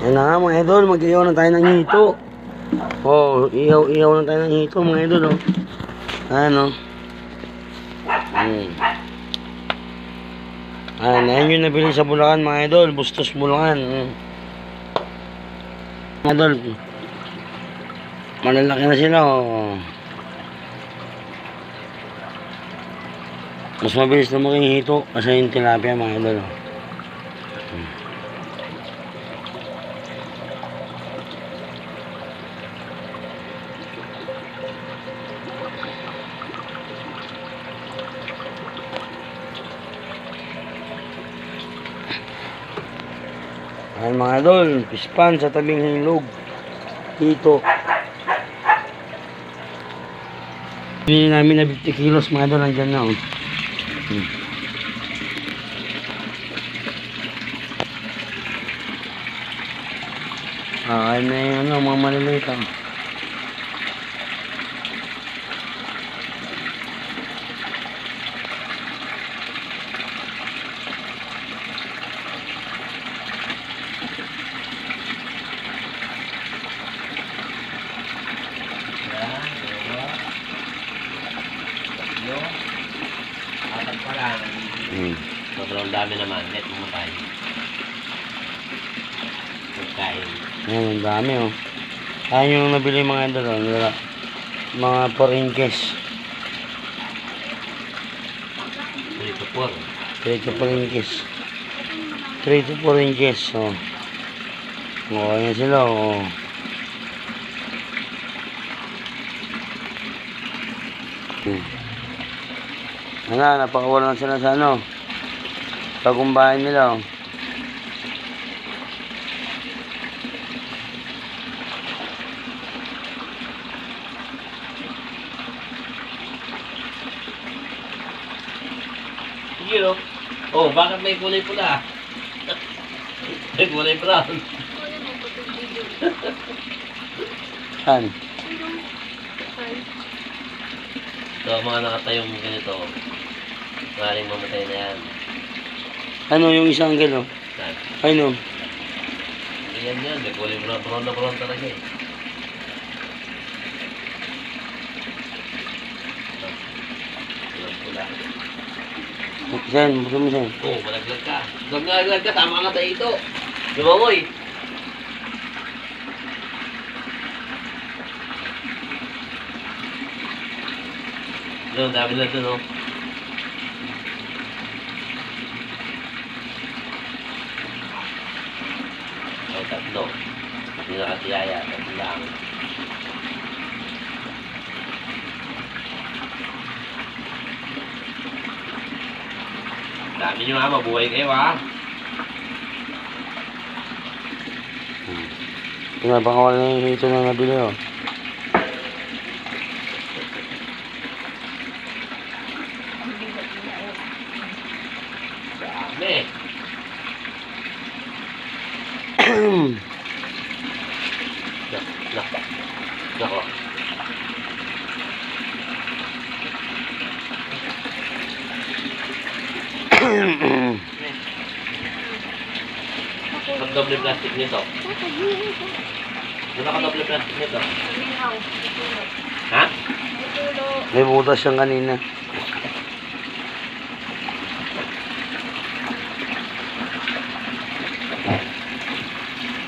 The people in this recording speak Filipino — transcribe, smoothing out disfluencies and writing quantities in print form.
Yan na nga mga idol, mag-ihaw na tayo ng hito. Oh, ihaw na tayo ng hito mga idol, oh. Ano? Ayan yung nabili sa Bulacan mga idol, Bustos Bulacan. Mga idol, malalaki na sila, oh. Mas mabilis na maging hito kasi yung tilapia mga idol, oh. Ayan mga idol, pispan sa tabing hilog. Hito. Binili namin na 50 kilos mga idol, nandyan na, oh. Ayan na yung ano, mga maliliit, oh. Apat pa lang. Sobrang dami naman. Net mo tayo. Pagkain. Ayan, ang dami, oh. Ayan yung nabili mga idol, oh. Mga 4 inches. 3 to 4. 3 to 4 inches. 3 to 4 inches, oh. Oh, ayan sila, oh. Ano, napakawalan sila sa ano, pagkumbahan nila, oh. Sige, no? Oh, bakit may kulay pula? May kulay brown. Saan? So, mga nakatayong ganito, maaaring mamatay na yan. Ano yung isang gelo? Saan? Ano? Yan yan, may kulay brown. Brown na brown talaga eh. Pula. Saan? Buksan mo saan? Oh, malaglag ka. Malaglag ka, tama ka tayo ito. Lumangoy. Doon, dami na doon, oh. Oh, tatlo. Hindi nakatiyaya, tatlo lang. Dami nyo ha, mabuhay kayo ha. Pinapakawalan na yung hito na nabili, oh. Dami. Nako. Ang doble plastic nito. Ano ka doble plastic nito? Ha? May butas siyang kanina.